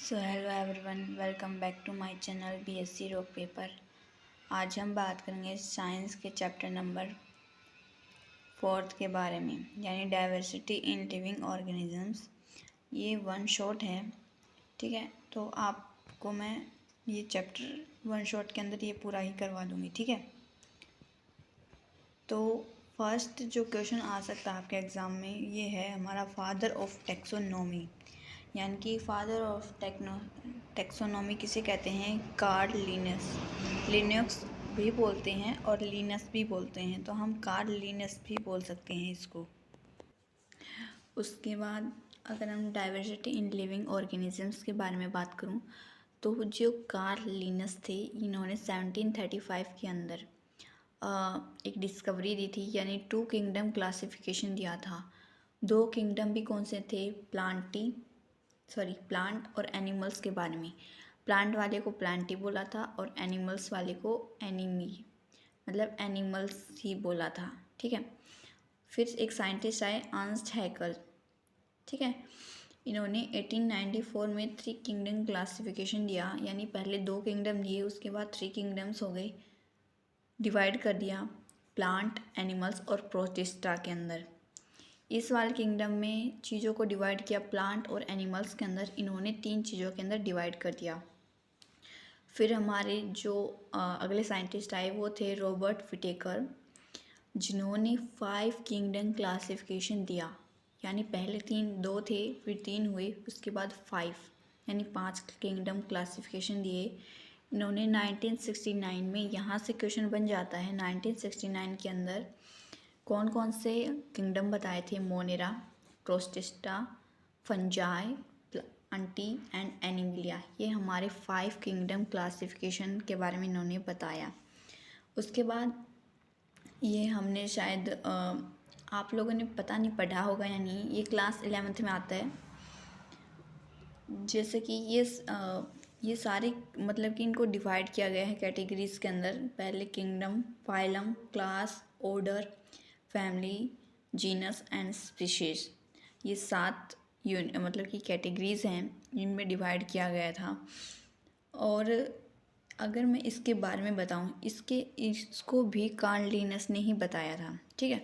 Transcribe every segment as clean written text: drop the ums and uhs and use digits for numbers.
So hello everyone, welcome back to my channel BSc rock paper. आज हम बात करेंगे साइंस के चैप्टर नंबर 4 के बारे में, यानी डाइवर्सिटी इन लिविंग ऑर्गेनिजम्स। ये वन शॉट है, ठीक है। तो आपको मैं ये चैप्टर वन शॉट के अंदर ये पूरा ही करवा दूँगी, ठीक है। तो फर्स्ट जो क्वेश्चन आ सकता है आपके एग्ज़ाम में, ये है हमारा फादर ऑफ टेक्सोनोमी, यानी कि फादर ऑफ टेक्सोनोमी किसे कहते हैं? Karl Linus. लिनक्स भी बोलते हैं और लिनस भी बोलते हैं, तो हम कार्ल लिनस भी बोल सकते हैं इसको। उसके बाद अगर हम डाइवर्सिटी इन लिविंग ऑर्गेनिजम्स के बारे में बात करूं, तो जो कार्ल लिनस थे, इन्होंने 1735 के अंदर एक डिस्कवरी दी थी, यानी 2 किंगडम क्लासिफिकेशन दिया था। 2 किंगडम भी कौन से थे? प्लांट और एनिमल्स के बारे में। प्लांट वाले को प्लांटी बोला था और एनिमल्स वाले को एनिमी, मतलब एनिमल्स ही बोला था, ठीक है। फिर एक साइंटिस्ट आए, अर्नस्ट हैकर, ठीक है। इन्होंने 1894 में 3 किंगडम क्लासिफिकेशन दिया, यानी पहले 2 किंगडम दिए, उसके बाद 3 किंगडम्स हो गए, डिवाइड कर दिया प्लांट, एनिमल्स और प्रोटिस्टा के अंदर। इस वाले किंगडम में चीज़ों को डिवाइड किया प्लांट और एनिमल्स के अंदर, इन्होंने 3 चीज़ों के अंदर डिवाइड कर दिया। फिर हमारे जो अगले साइंटिस्ट आए वो थे रॉबर्ट विटेकर, जिन्होंने 5 किंगडम क्लासिफिकेशन दिया, यानी पहले 2 थे, फिर 3 हुए, उसके बाद 5, यानी 5 किंगडम क्लासिफिकेशन दिए इन्होंने 1969 में। यहाँ से क्वेश्चन बन जाता है, 1969 के अंदर कौन कौन से किंगडम बताए थे? Monera, protista, fungi, Plantae and Animalia. ये हमारे 5 किंगडम क्लासिफिकेशन के बारे में इन्होंने बताया। उसके बाद ये हमने शायद आप लोगों ने पता नहीं पढ़ा होगा या नहीं, ये क्लास 11th में आता है। जैसे कि ये सारे मतलब कि इनको डिवाइड किया गया है कैटेगरीज के अंदर। पहले kingdom, phylum, class, order, family, genus and species, ये 7 मतलब कि कैटेगरीज हैं, इनमें डिवाइड किया गया था। और अगर मैं इसके बारे में बताऊं, इसको भी कार्ल लिनस ने ही बताया था, ठीक है।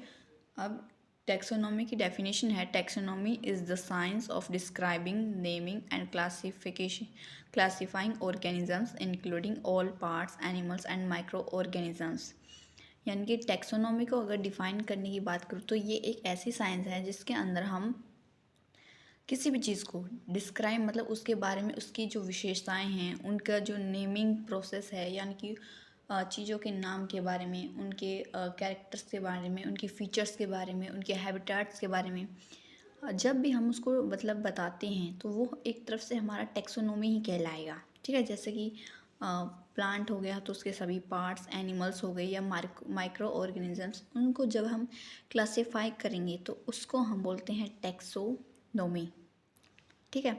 अब टैक्सोनॉमी की डेफिनेशन है, taxonomy is the science of describing, naming and classifying organisms including all parts, animals and micro organisms. यानी कि टैक्सोनॉमी को अगर डिफ़ाइन करने की बात करूँ, तो ये एक ऐसी साइंस है जिसके अंदर हम किसी भी चीज़ को डिस्क्राइब, मतलब उसके बारे में, उसकी जो विशेषताएं हैं, उनका जो नेमिंग प्रोसेस है, यानी कि चीज़ों के नाम के बारे में, उनके कैरेक्टर्स के बारे में, उनके फीचर्स के बारे में, उनके हैबिटेट्स के बारे में, जब भी हम उसको मतलब बताते हैं, तो वो एक तरफ से हमारा टैक्सोनॉमी ही कहलाएगा, ठीक है। जैसे कि प्लांट हो गया तो उसके सभी पार्ट्स, एनिमल्स हो गए या माइक्रो ऑर्गेनिजम्स, उनको जब हम क्लासीफाई करेंगे तो उसको हम बोलते हैं टैक्सोनॉमी, ठीक है।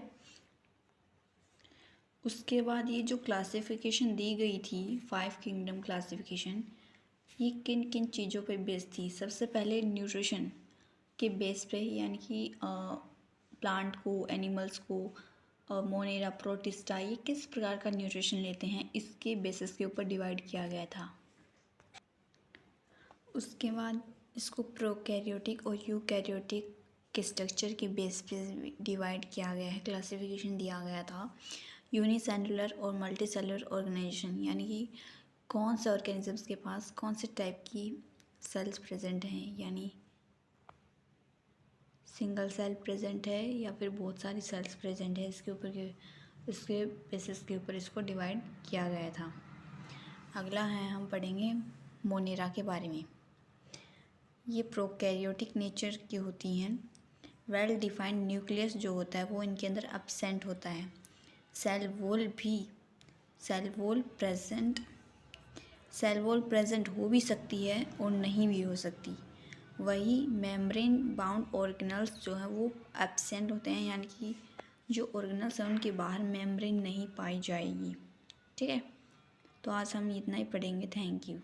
उसके बाद ये जो क्लासिफिकेशन दी गई थी, 5 किंगडम क्लासिफिकेशन, ये किन किन चीज़ों पे बेस थी? सबसे पहले न्यूट्रिशन के बेस पे, यानी कि प्लांट को, एनिमल्स को, मोनेरा, प्रोटिस्टा, ये किस प्रकार का न्यूट्रिशन लेते हैं, इसके बेसिस के ऊपर डिवाइड किया गया था। उसके बाद इसको प्रोकैरियोटिक और यूकैरियोटिक के स्ट्रक्चर के बेस पे डिवाइड किया गया है, क्लासिफिकेशन दिया गया था। यूनिसेलुलर और मल्टीसेलुलर ऑर्गेनाइजेशन, यानी कि कौन से ऑर्गेनिजम्स के पास कौन से टाइप की सेल्स प्रेजेंट हैं, यानी सिंगल सेल प्रेजेंट है या फिर बहुत सारी सेल्स प्रेजेंट है, इसके बेसिस के ऊपर इसको डिवाइड किया गया था। अगला है, हम पढ़ेंगे मोनेरा के बारे में। ये प्रोकैरियोटिक नेचर की होती हैं। वेल डिफाइंड न्यूक्लियस जो होता है वो इनके अंदर एब्सेंट होता है। सेल वॉल प्रेजेंट हो भी सकती है और नहीं भी हो सकती। वही मेम्ब्रेन बाउंड ऑर्गेनल्स जो हैं वो एब्सेंट होते हैं, यानी कि जो ऑर्गेनल्स हैं उनके बाहर मेम्ब्रेन नहीं पाई जाएगी, ठीक है। तो आज हम इतना ही पढ़ेंगे। Thank you.